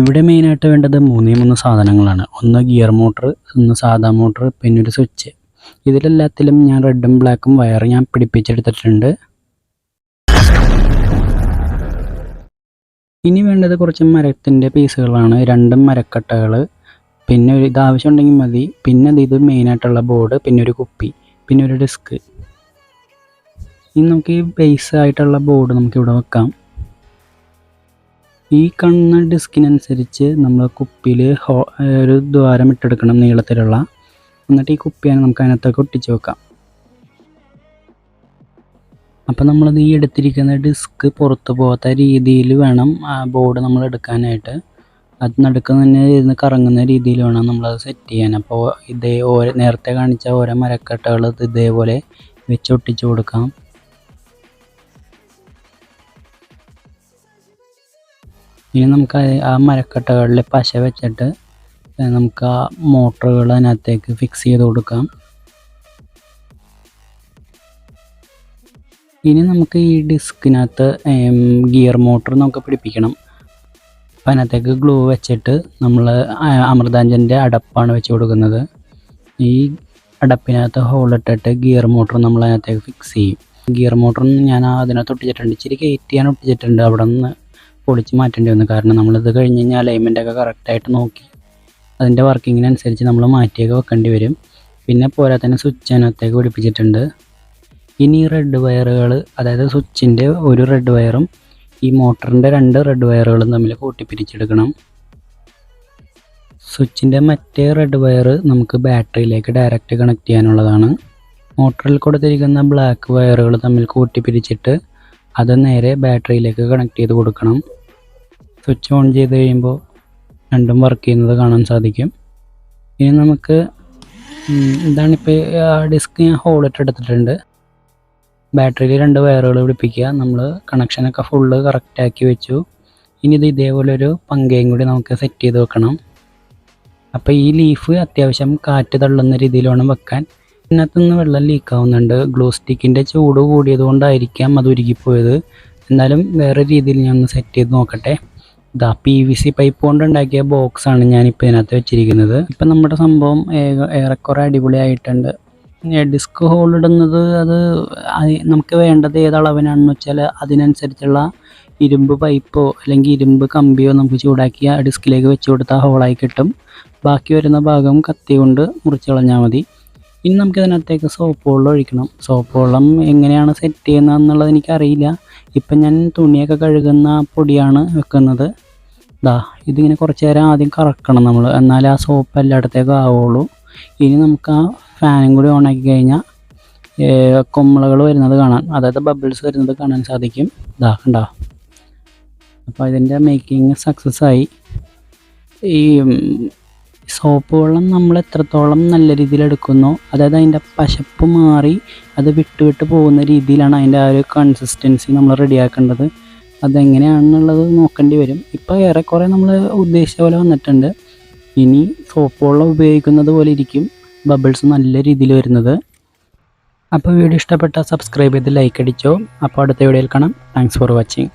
ഇവിടെ മെയിനായിട്ട് വേണ്ടത് മൂന്ന് സാധനങ്ങളാണ്. ഒന്ന് ഗിയർ മോട്ടർ, ഒന്ന് സാധാ മോട്ടർ, പിന്നെ ഒരു സ്വിച്ച്. ഇതിലെല്ലാത്തിലും ഞാൻ റെഡും ബ്ലാക്കും വയർ ഞാൻ പിടിപ്പിച്ചെടുത്തിട്ടുണ്ട്. ഇനി വേണ്ടത് കുറച്ച് മരത്തിൻ്റെ പീസുകളാണ്. 2 മരക്കട്ടകൾ, പിന്നെ ഒരു ഇതാവശ്യം ഉണ്ടെങ്കിൽ മതി. പിന്നെ ഇത് മെയിനായിട്ടുള്ള ബോർഡ്, പിന്നെ ഒരു കുപ്പി, പിന്നെ ഒരു ഡിസ്ക്. ഇനി നമുക്ക് ഈ ബേസ് ആയിട്ടുള്ള ബോർഡ് നമുക്കിവിടെ വെക്കാം. ഈ കാണുന്ന ഡിസ്കിനനുസരിച്ച് നമ്മൾ കുപ്പിയിൽ ഒരു ദ്വാരം ഇട്ടെടുക്കണം നീളത്തിലുള്ള. എന്നിട്ട് ഈ കുപ്പിയാണ് നമുക്ക് അതിനകത്തൊക്കെ ഒട്ടിച്ച് വെക്കാം. അപ്പോൾ നമ്മളത് ഈ എടുത്തിരിക്കുന്ന ഡിസ്ക് പുറത്ത് പോകാത്ത രീതിയിൽ വേണം ആ ബോർഡ് നമ്മൾ എടുക്കാനായിട്ട്. അത് നടുക്ക് തന്നെ ഇരുന്ന് കറങ്ങുന്ന രീതിയിൽ വേണം നമ്മളത് സെറ്റ് ചെയ്യാൻ. അപ്പോൾ നേരത്തെ കാണിച്ച ഓരോ മരക്കട്ടകൾ ഇതേപോലെ വെച്ച് ഒട്ടിച്ച് കൊടുക്കാം. ഇനി നമുക്ക് ആ മരക്കട്ടകളിൽ പശ വെച്ചിട്ട് നമുക്ക് ആ മോട്ടറുകൾ അതിനകത്തേക്ക് ഫിക്സ് ചെയ്ത് കൊടുക്കാം. ഇനി നമുക്ക് ഈ ഡിസ്കിനകത്ത് ഗിയർ മോട്ടർ നമുക്ക് പിടിപ്പിക്കണം. അപ്പം അതിനകത്തേക്ക് ഗ്ലൂ വെച്ചിട്ട് നമ്മൾ അമൃതാഞ്ജൻ്റെ അടപ്പാണ് വെച്ച് കൊടുക്കുന്നത്. ഈ അടപ്പിനകത്ത് ഹോളിട്ടിട്ട് ഗിയർ മോട്ടർ നമ്മൾ അതിനകത്തേക്ക് ഫിക്സ് ചെയ്യും. ഗിയർ മോട്ടർ ഞാൻ അതിനകത്ത് ഒട്ടിച്ചിട്ടുണ്ട്. ഇച്ചിരി കയറ്റി ഞാൻ ഒട്ടിച്ചിട്ടുണ്ട്. അവിടെ നിന്ന് പൊളിച്ച് മാറ്റേണ്ടി വന്നു. കാരണം നമ്മളിത് കഴിഞ്ഞ് കഴിഞ്ഞാൽ അലൈൻമെൻറ്റൊക്കെ കറക്റ്റായിട്ട് നോക്കി അതിൻ്റെ വർക്കിങ്ങിനനുസരിച്ച് നമ്മൾ മാറ്റിയൊക്കെ വെക്കേണ്ടി വരും. പിന്നെ പോരാ തന്നെ സ്വിച്ച് അതിനകത്തേക്ക് പിടിപ്പിച്ചിട്ടുണ്ട്. ഇനി റെഡ് വയറുകൾ, അതായത് സ്വിച്ചിൻ്റെ ഒരു റെഡ് വയറും ഈ മോട്ടറിൻ്റെ 2 റെഡ് വയറുകളും തമ്മിൽ കൂട്ടിപ്പിരിച്ചെടുക്കണം. സ്വിച്ചിൻ്റെ മറ്റേ റെഡ് വയർ നമുക്ക് ബാറ്ററിയിലേക്ക് ഡയറക്റ്റ് കണക്ട് ചെയ്യാനുള്ളതാണ്. മോട്ടറിൽ കൊടുത്തിരിക്കുന്ന ബ്ലാക്ക് വയറുകൾ തമ്മിൽ കൂട്ടിപ്പിരിച്ചിട്ട് അത് നേരെ ബാറ്ററിയിലേക്ക് കണക്ട് ചെയ്ത് കൊടുക്കണം. സ്വിച്ച് ഓൺ ചെയ്ത് കഴിയുമ്പോൾ രണ്ടും വർക്ക് ചെയ്യുന്നത് കാണാൻ സാധിക്കും. ഇനി നമുക്ക് ഇതാണിപ്പോൾ ഡിസ്ക് ഞാൻ ഹോളിട്ട് എടുത്തിട്ടുണ്ട്. ബാറ്ററിയിൽ 2 വയറുകൾ പിടിപ്പിക്കുക. നമ്മൾ കണക്ഷനൊക്കെ ഫുള്ള് കറക്റ്റാക്കി വെച്ചു. ഇനി ഇത് ഇതേപോലെ ഒരു പങ്കയും കൂടി നമുക്ക് സെറ്റ് ചെയ്ത് വെക്കണം. അപ്പോൾ ഈ ലീഫ് അത്യാവശ്യം കാറ്റ് തള്ളുന്ന രീതിയിൽ വേണം വെക്കാൻ. ഇതിനകത്തുനിന്ന് വെള്ളം ലീക്കാവുന്നുണ്ട്. ഗ്ലൂ സ്റ്റിക്കിൻ്റെ ചൂട് കൂടിയത് കൊണ്ടായിരിക്കാം അത് ഉരുകിപ്പോയത്. എന്നാലും വേറെ രീതിയിൽ ഞാൻ ഒന്ന് സെറ്റ് ചെയ്ത് നോക്കട്ടെ. ഇതാ PVC പൈപ്പ് കൊണ്ട് ഉണ്ടാക്കിയ ബോക്സാണ് ഞാനിപ്പോൾ ഇതിനകത്ത് വെച്ചിരിക്കുന്നത്. ഇപ്പം നമ്മുടെ സംഭവം ഏറെക്കുറെ അടിപൊളിയായിട്ടുണ്ട്. ഡിസ്ക് ഹോൾ ഇടുന്നത് അത് നമുക്ക് വേണ്ടത് ഏതളവിനാണെന്ന് വെച്ചാൽ അതിനനുസരിച്ചുള്ള ഇരുമ്പ് പൈപ്പോ അല്ലെങ്കിൽ ഇരുമ്പ് കമ്പിയോ നമുക്ക് ചൂടാക്കി ആ ഡിസ്കിലേക്ക് വെച്ച് കൊടുത്താൽ ഹോളായി കിട്ടും. ബാക്കി വരുന്ന ഭാഗം കത്തി കൊണ്ട് മുറിച്ച് കളഞ്ഞാൽ മതി. ഇനി നമുക്കിതിനകത്തേക്ക് സോപ്പ് വെള്ളം ഒഴിക്കണം. സോപ്പ് വെള്ളം എങ്ങനെയാണ് സെറ്റ് ചെയ്യുന്നതെന്നുള്ളത് എനിക്കറിയില്ല. ഇപ്പം ഞാൻ തുണിയൊക്കെ കഴുകുന്ന പൊടിയാണ് വെക്കുന്നത്. ഇതിങ്ങനെ കുറച്ച് നേരം ആദ്യം കറക്കണം നമ്മൾ, എന്നാലേ ആ സോപ്പ് എല്ലായിടത്തേക്കും ആവുള്ളൂ. ഇനി നമുക്ക് ആ ഫാനും കൂടി ഓണാക്കി കഴിഞ്ഞാൽ കൊമ്മളകൾ വരുന്നത് കാണാൻ, അതായത് ബബിൾസ് വരുന്നത് കാണാൻ സാധിക്കും. കണ്ടോ? അപ്പോൾ ഇതിൻ്റെ മേക്കിങ് സക്സസ് ആയി. ഈ സോപ്പ് വെള്ളം നമ്മൾ എത്രത്തോളം നല്ല രീതിയിൽ എടുക്കുന്നോ, അതായത് അതിൻ്റെ പശപ്പ് മാറി അത് വിട്ട് പോകുന്ന രീതിയിലാണ് അതിൻ്റെ ആ ഒരു കൺസിസ്റ്റൻസി നമ്മൾ റെഡിയാക്കേണ്ടത്. അതെങ്ങനെയാണെന്നുള്ളത് നോക്കേണ്ടി വരും. ഇപ്പോൾ ഏറെക്കുറെ നമ്മൾ ഉദ്ദേശിച്ച പോലെ വന്നിട്ടുണ്ട്. ഇനി സോപ്പ് വെള്ളം ഉപയോഗിക്കുന്നത് പോലെ ഇരിക്കും ബബിൾസ് നല്ല രീതിയിൽ വരുന്നത്. അപ്പോൾ വീഡിയോ ഇഷ്ടപ്പെട്ടാൽ സബ്സ്ക്രൈബ് ചെയ്ത് ലൈക്ക് അടിച്ചോ. അപ്പോൾ അടുത്ത വീഡിയോയിൽ കാണാം. Thanks for watching.